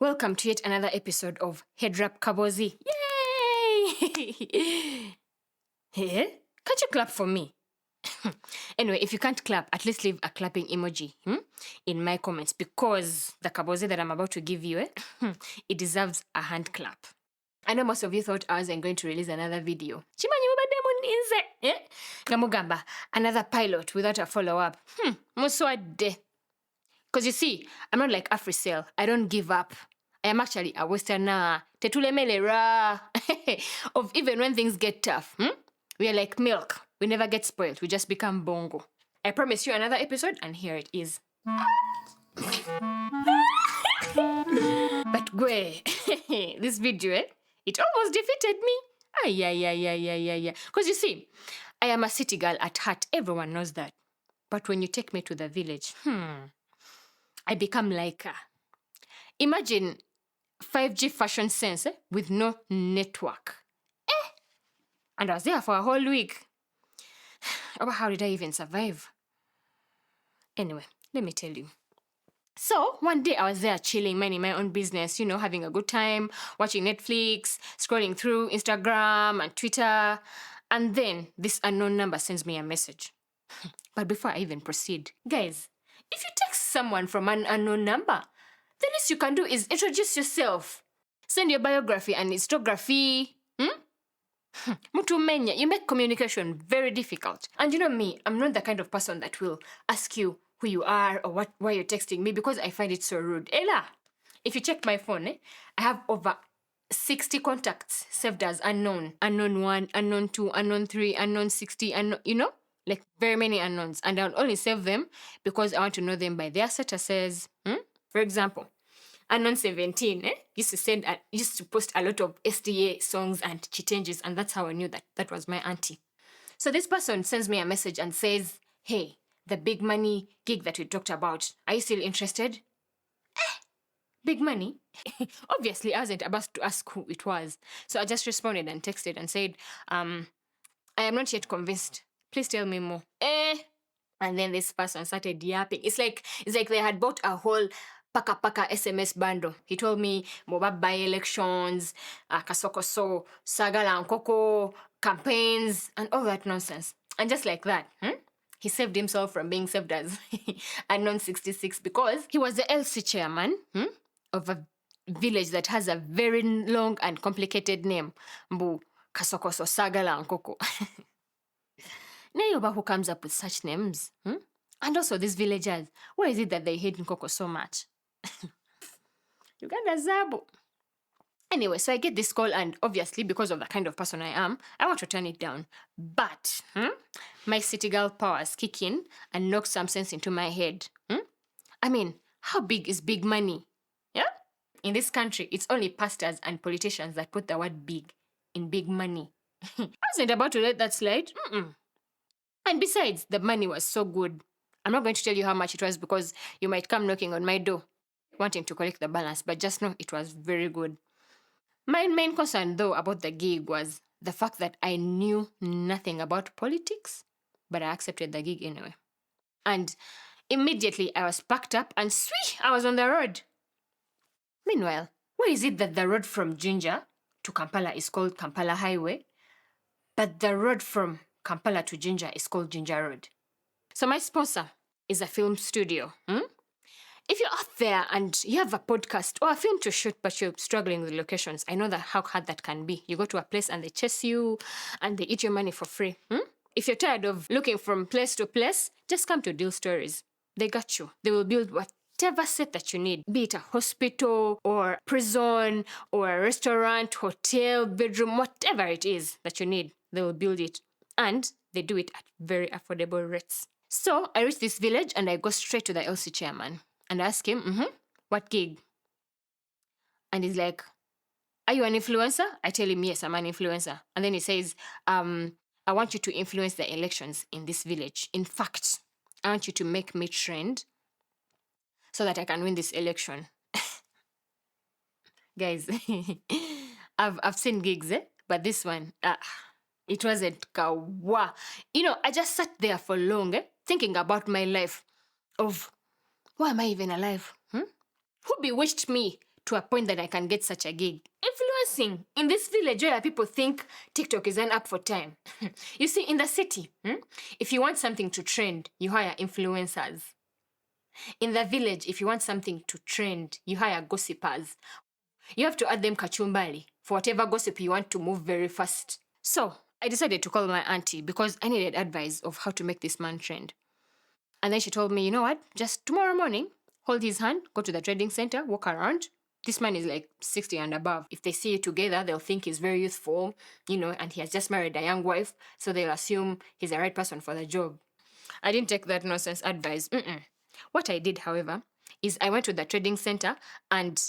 Welcome to yet another episode of Headwrap Kaboozi. Yay! Hey, can't you clap for me? Anyway, if you can't clap, at least leave a clapping emoji in my comments, because the kaboozi that I'm about to give you, it deserves a hand clap. I know most of you thought I wasn't going to release another video. Gamugamba, another pilot without a follow-up. Muswade. Because you see, I'm not like AfriCell. I don't give up. I am actually a Westerner. Tetulemelera. Of even when things get tough. We are like milk. We never get spoiled. We just become bongo. I promise you another episode, and here it is. But this video, it almost defeated me. Because you see, I am a city girl at heart. Everyone knows that. But when you take me to the village, I become like her. Imagine 5G fashion sense with no network. And I was there for a whole week. Oh, how did I even survive? Anyway, let me tell you. So, one day I was there chilling, minding my own business, having a good time, watching Netflix, scrolling through Instagram and Twitter. And then this unknown number sends me a message. But before I even proceed, guys, if you text someone from an unknown number, the least you can do is introduce yourself. Send your biography and historiography. Mutumenya, you make communication very difficult. And you know me, I'm not the kind of person that will ask you who you are or why you're texting me, because I find it so rude. Ella, if you check my phone, I have over 60 contacts saved as unknown. Unknown 1, unknown 2, unknown 3, unknown 60, like very many unknowns. And I'll only save them because I want to know them by their statuses. For example, unknown 17 used to post a lot of SDA songs and chitenges, and that's how I knew that was my auntie. So this person sends me a message and says, hey, the big money gig that we talked about, are you still interested? Big money? Obviously, I wasn't about to ask who it was. So I just responded and texted and said, I am not yet convinced. Please tell me more. And then this person started yapping. It's like they had bought a whole paka SMS bundle. He told me about by-elections, Kasokoso Sagala Nkoko, campaigns, and all that nonsense. And just like that, he saved himself from being saved as unknown 66 because he was the LC chairman of a village that has a very long and complicated name. Mbu Kasokoso Sagala Nkoko. Nayoba, who comes up with such names? And also these villagers, why is it that they hate Nkoko so much? Uganda Zabo. Anyway, so I get this call, and obviously because of the kind of person I am, I want to turn it down. But my city girl powers kick in and knock some sense into my head. I mean, how big is big money? Yeah? In this country, it's only pastors and politicians that put the word big in big money. I wasn't about to let that slide. And besides, the money was so good. I'm not going to tell you how much it was because you might come knocking on my door wanting to collect the balance, but just know it was very good. My main concern, though, about the gig was the fact that I knew nothing about politics, but I accepted the gig anyway. And immediately I was packed up and I was on the road. Meanwhile, why is it that the road from Jinja to Kampala is called Kampala Highway, but the road from Kampala to Jinja is called Jinja Road? So my sponsor is a film studio. If you're out there and you have a podcast or a film to shoot, but you're struggling with locations, I know how hard that can be. You go to a place and they chase you and they eat your money for free. If you're tired of looking from place to place, just come to Dilstories. They got you. They will build whatever set that you need, be it a hospital or prison or a restaurant, hotel, bedroom, whatever it is that you need, they will build it. And they do it at very affordable rates. So I reach this village and I go straight to the LC chairman and ask him, what gig? And he's like, are you an influencer? I tell him, yes, I'm an influencer. And then he says, I want you to influence the elections in this village. In fact, I want you to make me trend so that I can win this election. Guys, I've seen gigs, but this one, it wasn't kawa. I just sat there for long, thinking about my life of, why am I even alive? Who bewitched me to a point that I can get such a gig. Influencing in this village where people think TikTok is an app for time. You see, in the city, if you want something to trend, you hire influencers. In the village, if you want something to trend, you hire gossipers. You have to add them kachumbari for whatever gossip you want to move very fast. So I decided to call my auntie because I needed advice of how to make this man trend. And then she told me, you know what, just tomorrow morning, hold his hand, go to the trading center, walk around. This man is like 60 and above. If they see you together, they'll think he's very youthful, and he has just married a young wife, so they'll assume he's the right person for the job. I didn't take that nonsense advice. What I did, however, is I went to the trading center and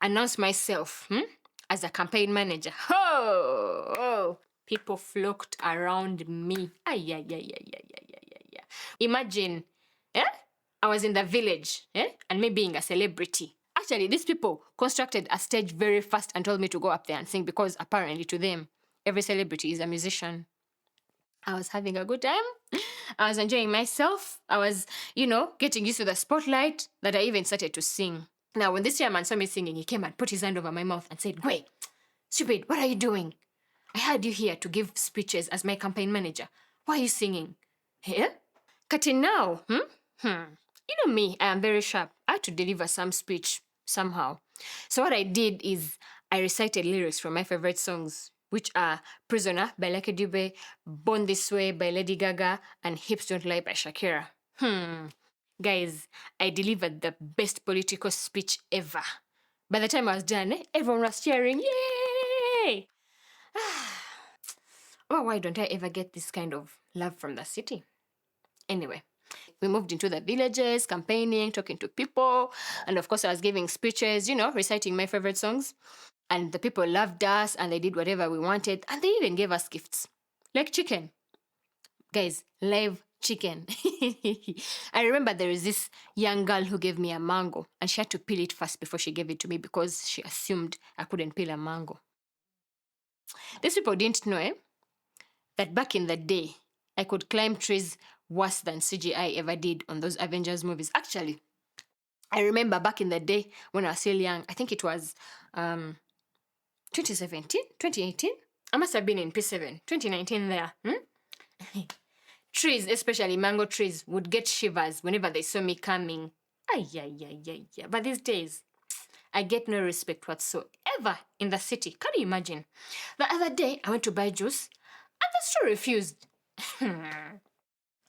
announced myself as a campaign manager. Oh, people flocked around me. Imagine, I was in the village, and me being a celebrity. Actually, these people constructed a stage very fast and told me to go up there and sing because apparently to them, every celebrity is a musician. I was having a good time. I was enjoying myself. I was, getting used to the spotlight that I even started to sing. Now, when this chairman saw me singing, he came and put his hand over my mouth and said, "Wait, stupid, what are you doing? I had you here to give speeches as my campaign manager. Why are you singing?" Here? Cutting now, You know me, I am very sharp. I had to deliver some speech somehow. So what I did is I recited lyrics from my favorite songs, which are Prisoner by Lucky Dube, Born This Way by Lady Gaga, and Hips Don't Lie by Shakira. Guys, I delivered the best political speech ever. By the time I was done, everyone was cheering, yay! Well, why don't I ever get this kind of love from the city? Anyway, we moved into the villages, campaigning, talking to people, and of course I was giving speeches, reciting my favorite songs. And the people loved us and they did whatever we wanted, and they even gave us gifts. Like chicken. Guys, live chicken. I remember there is this young girl who gave me a mango and she had to peel it first before she gave it to me because she assumed I couldn't peel a mango. These people didn't know that back in the day, I could climb trees worse than CGI ever did on those Avengers movies. Actually, I remember back in the day when I was still young, I think it was 2017, 2018. I must have been in P7, 2019 there. Trees, especially mango trees, would get shivers whenever they saw me coming. But these days, I get no respect whatsoever in the city. Can you imagine? The other day, I went to buy juice and the store refused.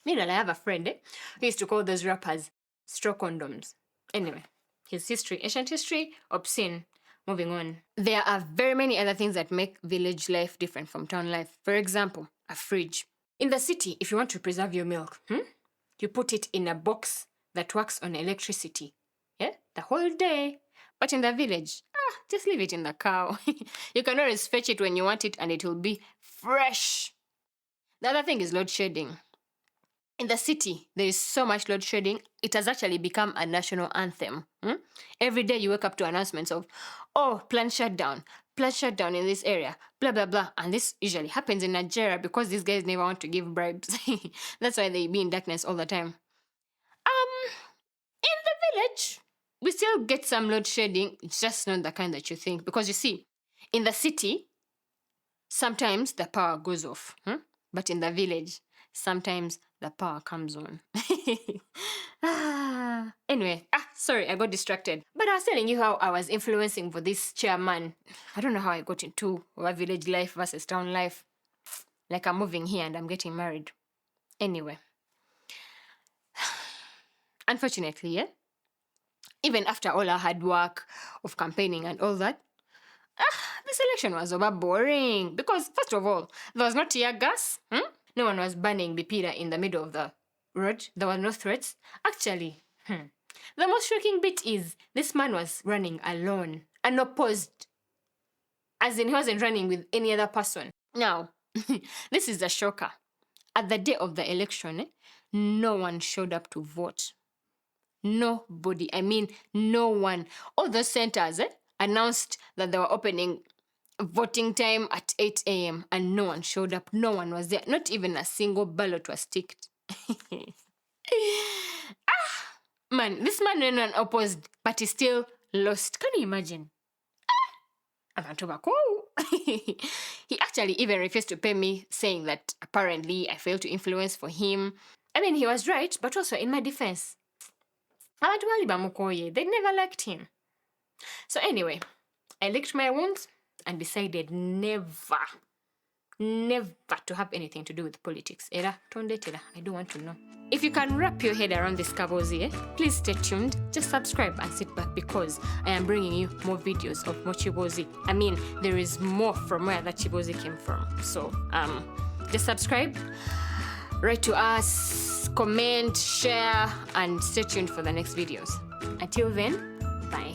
Meanwhile, I have a friend who used to call those rappers straw condoms. Anyway, his history, ancient history, obscene. Moving on. There are very many other things that make village life different from town life. For example, a fridge. In the city, if you want to preserve your milk, you put it in a box that works on electricity. The whole day. But in the village, just leave it in the cow. You can always fetch it when you want it and it will be fresh. The other thing is load shedding. In the city, there is so much load shedding, it has actually become a national anthem. Every day you wake up to announcements of, plant shutdown in this area, blah, blah, blah. And this usually happens in Nigeria because these guys never want to give bribes. That's why they be in darkness all the time. In the village, we still get some load shedding. It's just not the kind that you think. Because you see, in the city, sometimes the power goes off. But in the village, sometimes the power comes on. Anyway, sorry, I got distracted. But I was telling you how I was influencing for this chairman. I don't know how I got into village life versus town life. Like I'm moving here and I'm getting married. Anyway. Unfortunately, even after all our hard work of campaigning and all that, this election was over boring. Because, first of all, there was no tear gas. No one was burning Bipira in the middle of the road. There were no threats. Actually, the most shocking bit is this man was running alone, unopposed. As in, he wasn't running with any other person. Now, this is the shocker. At the day of the election, no one showed up to vote. Nobody. I mean, no one. All those centers announced that they were opening voting time at 8 a.m. and no one showed up. No one was there. Not even a single ballot was ticked. Man, this man went unopposed, but he still lost. Can you imagine? Abantu bako. He actually even refused to pay me, saying that apparently I failed to influence for him. I mean, he was right, but also in my defense, abantu bali bamukoye. They never liked him. So anyway, I licked my wounds and decided never to have anything to do with politics. Era, tondetera, I don't want to know. If you can wrap your head around this Kaboozi, please stay tuned. Just subscribe and sit back because I am bringing you more videos of more Chibozi. I mean, there is more from where that Chibozi came from. So, just subscribe, write to us, comment, share, and stay tuned for the next videos. Until then, bye.